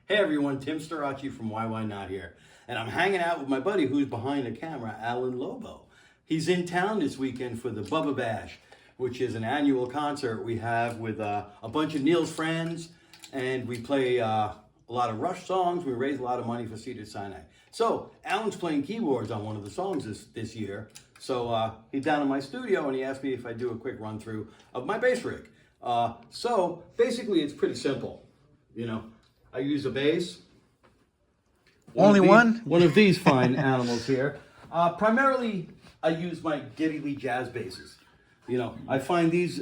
Hey everyone, Tim Starace from YYNOT here. And I'm hanging out with my buddy who's behind the camera, Alan Lobo. He's in town this weekend for the Bubba Bash, which is an annual concert we have with a bunch of Neil's friends. And we play a lot of Rush songs. We raise a lot of money for Cedar Sinai. So Alan's playing keyboards on one of the songs this year. So he's down in my studio and he asked me if I'd do a quick run through of my bass rig. So basically it's pretty simple, you know. I use a bass. Only one? One of these fine animals here. Primarily, I use my Geddy Lee jazz basses. You know, I find these,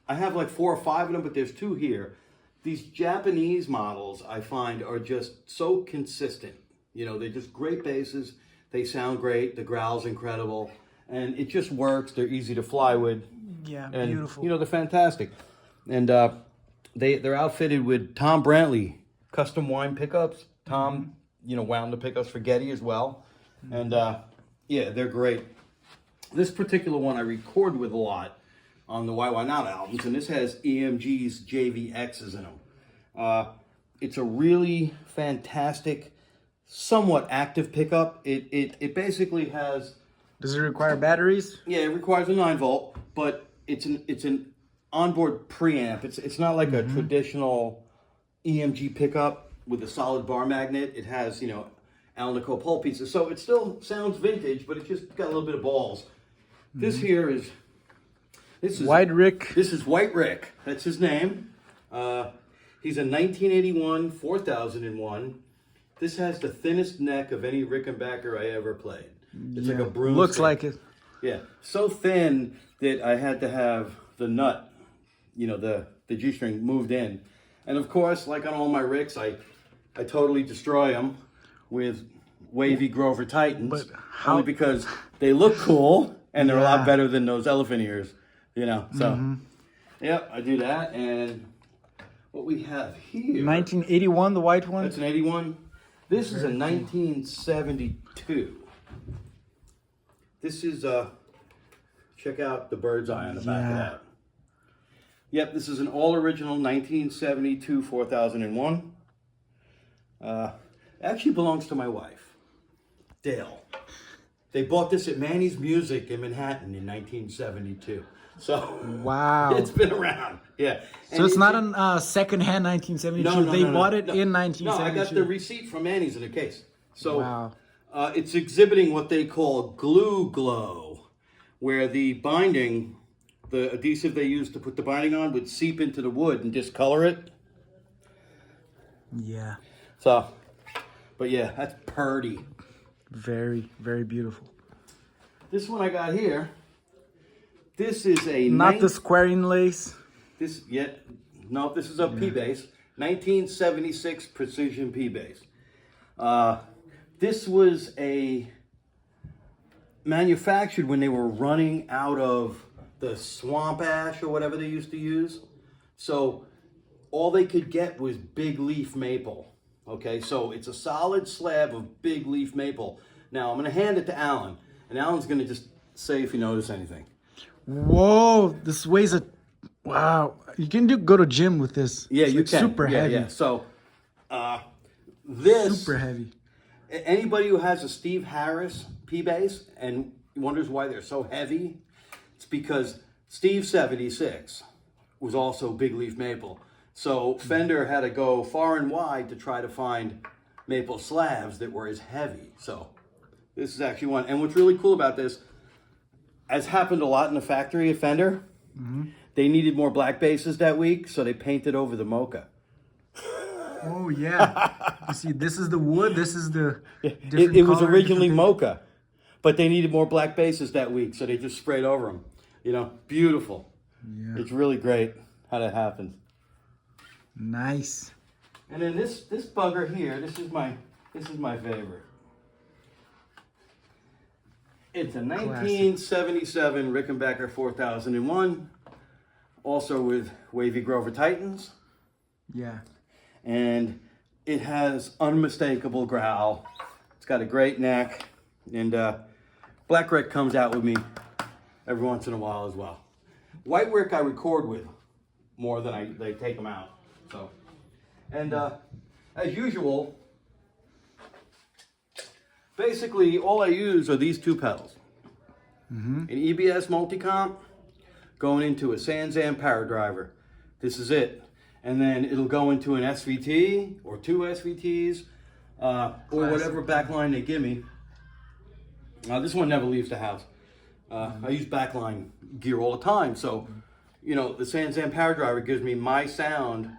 I have like 4 or 5 of them, but there's 2 here. These Japanese models, I find, are just so consistent. You know, they're just great basses. They sound great. The growl's incredible. And it just works. They're easy to fly with. Yeah, and, beautiful. You know, they're fantastic. And they're outfitted with Tom Brantley custom wine pickups. Tom, you know, wound the pickups for Geddy as well. And yeah, they're great. This particular one I record with a lot on the YYNOT albums, and this has EMG's JVXs in them. It's a really fantastic, somewhat active pickup. It basically has... Does it require batteries? Yeah, it requires a 9-volt, but it's an onboard preamp. It's not like a traditional EMG pickup with a solid bar magnet. It has, you know, Alnico pole pieces. So it still sounds vintage, but it just got a little bit of balls. This here is... This is White Rick. This is White Rick. That's his name. He's a 1981 4001. This has the thinnest neck of any Rickenbacker I ever played. It's like a broomstick. Looks like it. Yeah, so thin that I had to have the nut, you know, the G-string moved in. And of course, like on all my Ricks, I totally destroy them with wavy Grover Titans. But only because they look cool and they're a lot better than those elephant ears, you know. So, yep, I do that. And what we have here... 1981, the white one? That's an 81. This is a 1972. This is, check out the bird's eye on the back of that. Yep, this is an all-original 1972 4001. Actually belongs to my wife, Dale. They bought this at Manny's Music in Manhattan in 1972. So, wow. It's been around, yeah. So and it's not a second-hand 1972. No, they bought it in 1972. No, I got the receipt from Manny's in a case. So, wow. It's exhibiting what they call glue glow, where the binding, the adhesive they use to put the binding on, would seep into the wood and discolor it. Yeah. So, but yeah, that's purty. Very, very beautiful. This one I got here, this is a... Not the square inlays. This is a P-bass, 1976 Precision P-bass. This was manufactured when they were running out of the swamp ash or whatever they used to use. So all they could get was big leaf maple. Okay, so it's a solid slab of big leaf maple. Now I'm going to hand it to Alan, and Alan's going to just say if you notice anything. Whoa, this weighs a... Wow, you can go to gym with this. Yeah, it's you can. Super heavy. Yeah. So this... Super heavy. Anybody who has a Steve Harris P-bass and wonders why they're so heavy, it's because Steve 76 was also big leaf maple. So Fender had to go far and wide to try to find maple slabs that were as heavy. So this is actually one. And what's really cool about this, as happened a lot in the factory at Fender, they needed more black basses that week, so they painted over the mocha. Oh, yeah. You see, this is the wood, this is the It was originally mocha, but they needed more black basses that week, so they just sprayed over them. You know, beautiful. Yeah. It's really great how that happens. Nice. And then this bugger here, this is my favorite. It's a 1977 Rickenbacker 4001, also with wavy Grover Titans. Yeah. And it has unmistakable growl. It's got a great neck, and Black Rick comes out with me every once in a while as well. White Rick I record with more than they take them out. So, And as usual, basically all I use are these two pedals. An EBS multicomp going into a SanSam power driver. This is it. And then it'll go into an SVT or two SVTs or whatever backline they give me. This one never leaves the house. I use backline gear all the time. So, you know, the SanSam power driver gives me my sound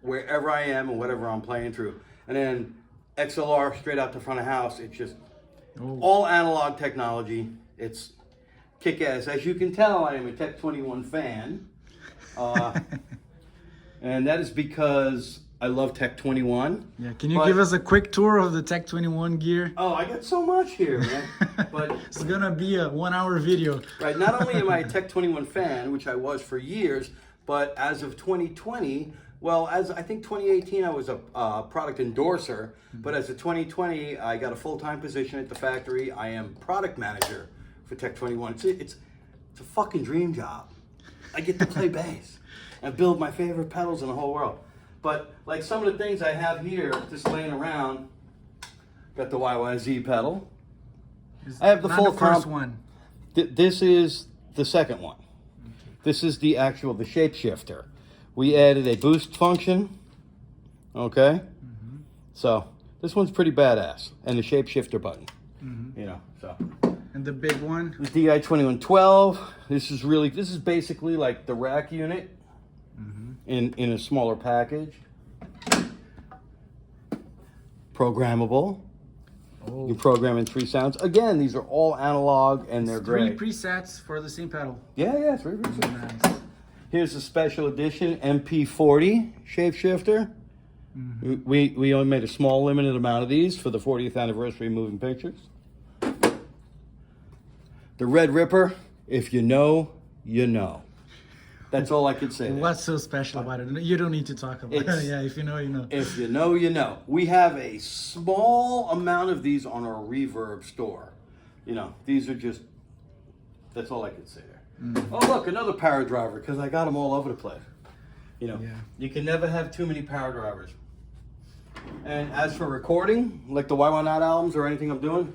wherever I am and whatever I'm playing through. And then XLR straight out the front of house. It's just all analog technology. It's kick-ass. As you can tell, I am a Tech 21 fan. And that is because I love Tech 21. Yeah, can you give us a quick tour of the Tech 21 gear? Oh, I got so much here, man. But it's gonna be a 1-hour video. Right, not only am I a Tech 21 fan, which I was for years, but as of 2020, well, as I think 2018 I was a product endorser, but as of 2020 I got a full-time position at the factory. I am product manager for Tech 21. It's a fucking dream job. I get to play bass and build my favorite pedals in the whole world. But like some of the things I have here, just laying around, got the YYZ pedal. I have the full first one. This is the second one. This is the shapeshifter. We added a boost function. Okay. So this one's pretty badass, and the shapeshifter button. You know, so. And the big one? The DI2112. This is basically like the rack unit in a smaller package. Programmable. You program in 3 sounds. Again, these are all analog and they're great. 3 presets for the same pedal. Yeah, 3 presets. Nice. Here's a special edition MP40 shapeshifter. We only made a small limited amount of these for the 40th anniversary of Moving Pictures. The Red Ripper, if you know, you know. That's all I can say. What's so special about it? You don't need to talk about it. Yeah, if you know, you know. If you know, you know. We have a small amount of these on our Reverb store. You know, these are just, that's all I can say there. Oh, look, another power driver, because I got them all over the place. You know, you can never have too many power drivers. And as for recording, like the YYNOT albums or anything I'm doing,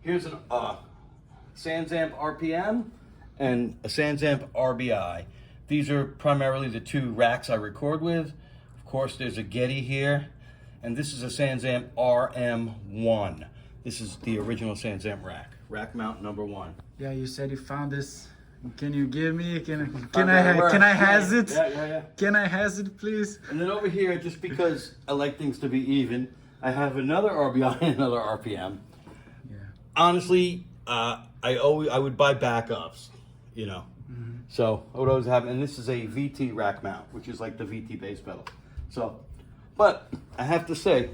here's a SanSamp RPM and a SanSamp RBI. These are primarily the 2 racks I record with. Of course, there's a Getty here, and this is a SanSamp RM1. This is the original SanSamp rack mount number 1. Yeah, you said you found this. Can you give me? Can I has it? Yeah. Can I has it, please? And then over here, just because I like things to be even, I have another RBI and another RPM. Yeah. Honestly, I would buy backups, you know. So I would always have, and this is a VT rack mount, which is like the VT bass pedal. So, but I have to say,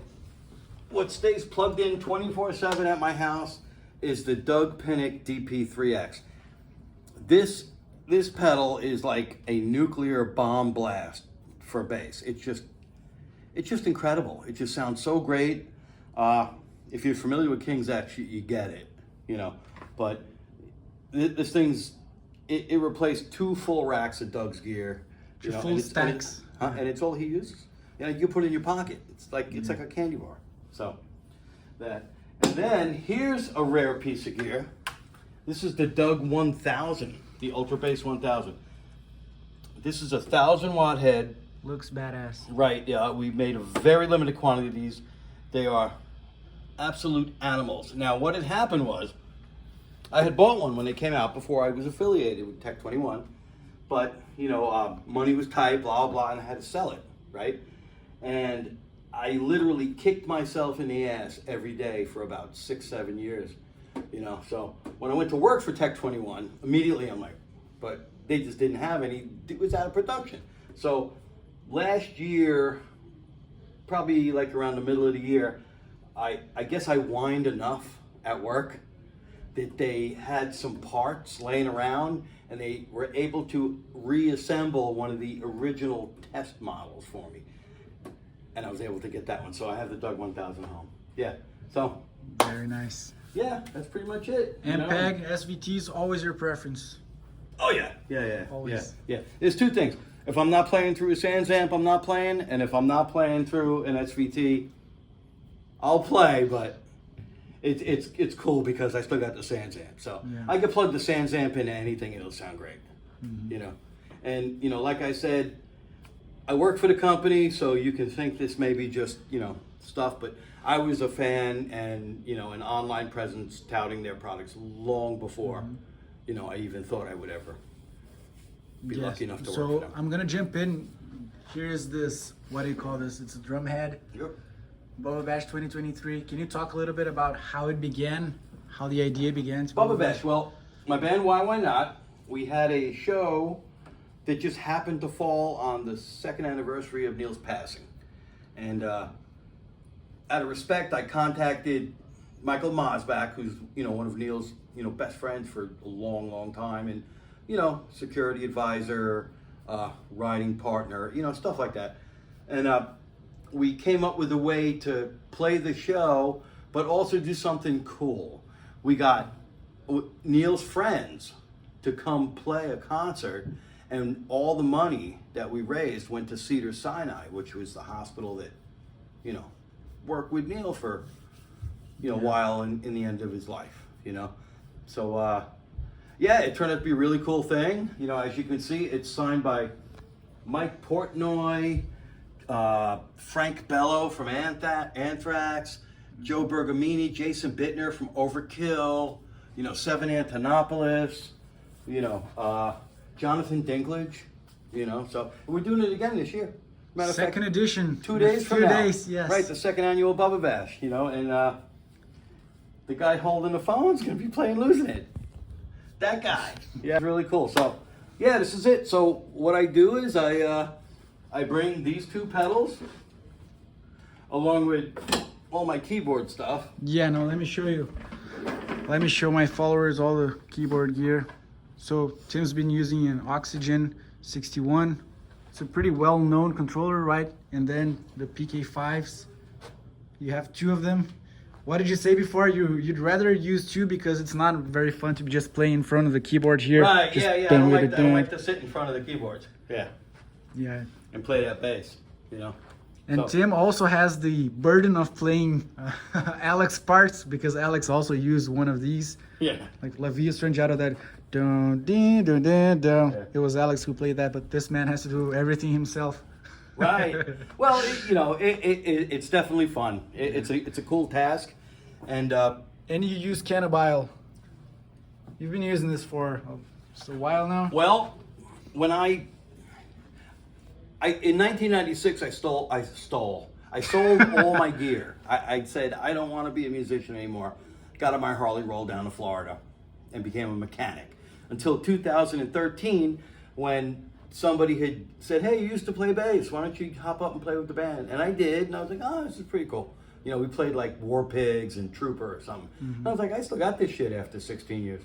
what stays plugged in 24/7 at my house is the Doug Pinnick DP3X. This pedal is like a nuclear bomb blast for bass. It's just incredible. It just sounds so great. If you're familiar with King's X, you get it, you know. But this thing's, it replaced 2 full racks of Doug's gear. You know, full stacks. And it's all he uses. You know, you put it in your pocket. It's like a candy bar. So that. And then here's a rare piece of gear. This is the Doug 1000, the Ultra Bass 1000. This is a 1,000-watt head. Looks badass. Right, yeah, we made a very limited quantity of these. They are absolute animals. Now, what had happened was, I had bought one when they came out before I was affiliated with Tech 21, but, you know, money was tight, blah, blah, and I had to sell it, right? And I literally kicked myself in the ass every day for about 6-7 years, you know? So when I went to work for Tech 21, immediately I'm like, but they just didn't have any, it was out of production. So last year, probably like around the middle of the year, I guess I whined enough at work that they had some parts laying around and they were able to reassemble one of the original test models for me. And I was able to get that one. So I have the Doug 1000 home. Yeah, so. Very nice. Yeah, that's pretty much it. MPEG, SVTs, always your preference. Oh yeah. Always. Yeah. There's 2 things. if I'm not playing through a Sans amp, I'm not playing. And if I'm not playing through an SVT, I'll play, but it's cool because I still got the Sans amp. So I can plug the Sans amp into anything, it'll sound great. You know, and you know, like I said, I work for the company, so you can think this may be just, you know, stuff, but I was a fan and, you know, an online presence touting their products long before, you know, I even thought I would ever be lucky enough to work for them. So I'm gonna jump in. Here's this, what do you call this? It's a drum head. Yep. Bubba Bash 2023. Can you talk a little bit about how it began, how the idea began? To Bubba Bash. Well, my band YYNOT, we had a show that just happened to fall on the 2nd anniversary of Neil's passing. And out of respect, I contacted Michael Mosbach, who's, you know, one of Neil's, you know, best friends for a long, long time. And, you know, security advisor, riding partner, you know, stuff like that. And we came up with a way to play the show, but also do something cool. We got Neil's friends to come play a concert, and all the money that we raised went to Cedars-Sinai, which was the hospital that, you know, worked with Neil for, you know, a while in the end of his life, you know. So, yeah, it turned out to be a really cool thing. You know, as you can see, it's signed by Mike Portnoy, Frank Bello from Anthrax, Joe Bergamini, Jason Bittner from Overkill, you know, Seven Antonopoulos, you know, Jonathan Dinklage, you know. So we're doing it again this year. Matter of Second fact, edition. 2 days from now. 2 days, yes. Right, the 2nd annual Bubba Bash, you know, and the guy holding the phone's gonna be playing Losing It. That guy. Yeah, it's really cool. So, yeah, this is it. So what I do is I bring these 2 pedals along with all my keyboard stuff. Yeah, no, let me show you. Let me show my followers all the keyboard gear. So Tim's been using an Oxygen 61. It's a pretty well-known controller, right? And then the PK5s. You have 2 of them. What did you say before? You'd rather use 2 because it's not very fun to just play in front of the keyboard here. Right, just yeah. I doing don't what like you're that. I doing. like to sit in front of the keyboards. Yeah. Yeah. And play that bass, you know. And So- Tim also has the burden of playing Alex parts because Alex also used one of these. Yeah. Like La Via Strangiato, that dun, dun, dun, dun, dun. Yeah. It was Alex who played that, but this man has to do everything himself. Right. Well, you know, it's definitely fun. It's a cool task, and And you use Cannabile. You've been using this for just a while now. well, when I in 1996 I sold all my gear. I said I don't want to be a musician anymore. Got on my Harley, rolled down to Florida, and became a mechanic. Until 2013, when somebody had said, "Hey, you used to play bass. Why don't you hop up and play with the band?" And I did, and I was like, "Oh, this is pretty cool." You know, we played like War Pigs and Trooper or something. And I was like, I still got this shit after 16 years.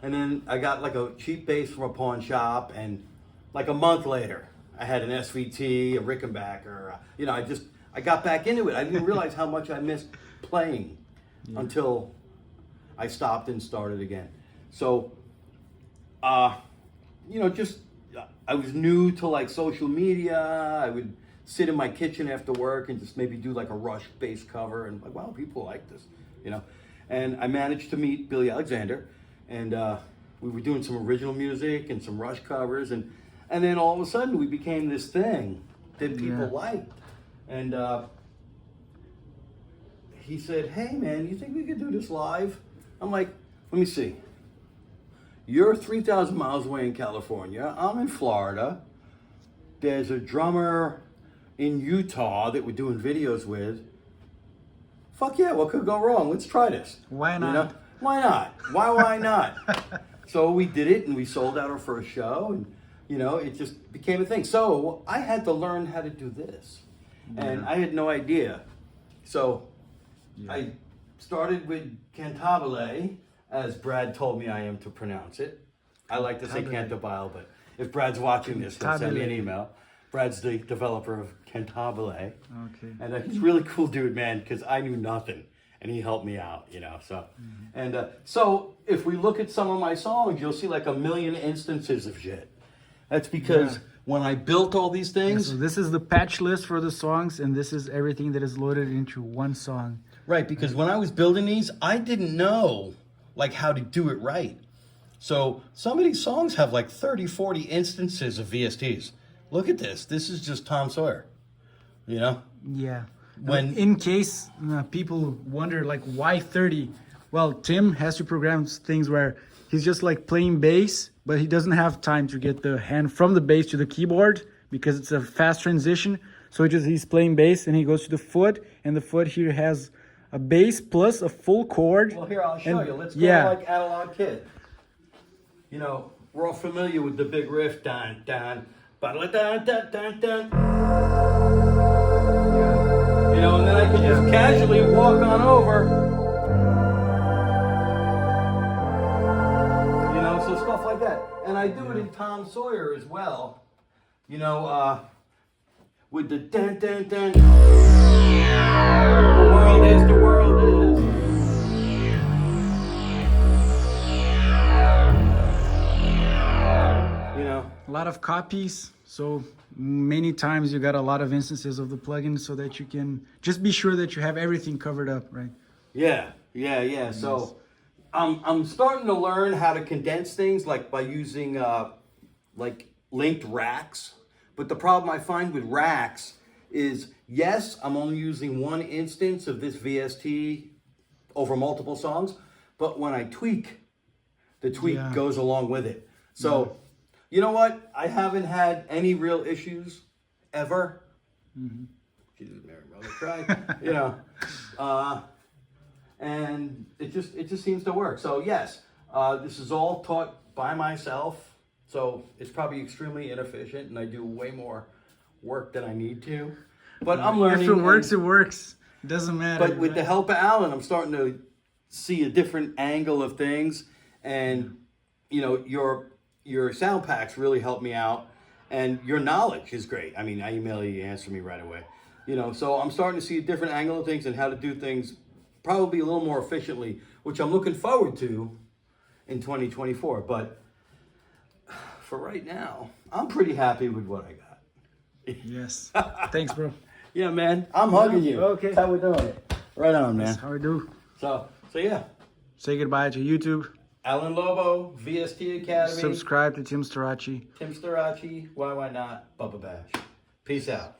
And then I got like a cheap bass from a pawn shop, and like a month later, I had an SVT, a Rickenbacker. You know, I got back into it. I didn't realize how much I missed playing until I stopped and started again. So, you know, just I was new to like social media. I would sit in my kitchen after work and just maybe do like a Rush bass cover, and like, wow, people like this, you know. And I managed to meet Billy Alexander, and we were doing some original music and some Rush covers, and then all of a sudden we became this thing that people liked. And he said, "Hey man, you think we could do this live?" I'm like, "Let me see. You're 3,000 miles away in California. I'm in Florida. There's a drummer in Utah that we're doing videos with. Fuck yeah, what could go wrong? Let's try this. Why not? You know? Why not? Why not?" So we did it, and we sold out our first show, and you know, it just became a thing. So I had to learn how to do this, and I had no idea. So I started with Cantabile, as Brad told me I am to pronounce it. I like to say Cantabile, but if Brad's watching this, he'll send me an email. Brad's the developer of Cantabile. Okay. And he's a really cool dude, man, because I knew nothing, and he helped me out, you know. So, and so if we look at some of my songs, you'll see like a million instances of shit. That's because when I built all these things. So this is the patch list for the songs, and this is everything that is loaded into one song. Right, because when I was building these, I didn't know like how to do it right. So some of these songs have like 30, 40 instances of VSTs. Look at this. This is just Tom Sawyer. You know? Yeah. When in case people wonder like why 30, well, Tim has to program things where he's just like playing bass, but he doesn't have time to get the hand from the bass to the keyboard because it's a fast transition. So he's playing bass and he goes to the foot, and the foot here has a bass plus a full chord. Well, here, I'll show you. Let's go like Analog Kid. You know, we're all familiar with the big riff. Dun, dun, ba-da-dun, dun, dun, dun. You know, and then I can just casually walk on over. You know, so stuff like that. And I do it in Tom Sawyer as well. You know, with the dun, dun, dun. The world is, the world is. You know, A lot of copies, so many times you got a lot of instances of the plugin so that you can just be sure that you have everything covered up, right? Yeah. So I'm starting to learn how to condense things like by using like linked racks. But the problem I find with racks is, yes, I'm only using one instance of this VST over multiple songs, but when I tweak, the tweak goes along with it. So, you know what? I haven't had any real issues ever. Jesus, Mary, Mother, cry. You know, and it just seems to work. So yes, this is all taught by myself. So it's probably extremely inefficient, and I do way more work than I need to. But I'm learning. If it works, it works. It doesn't matter. But with the help of Alan, I'm starting to see a different angle of things, and you know, your sound packs really help me out, and your knowledge is great. I mean, I email you, you answer me right away. You know, so I'm starting to see a different angle of things and how to do things probably a little more efficiently, which I'm looking forward to in 2024. But for right now, I'm pretty happy with what I got. Yes. Thanks, bro. Yeah, man. I'm hugging you. Okay. That's how we're doing it. Right on, man. That's how we do. So yeah. Say goodbye to YouTube. Alan Lobo, VST Academy. Subscribe to Tim Starace. Tim Starace, YYNOT, Bubba Bash. Peace out.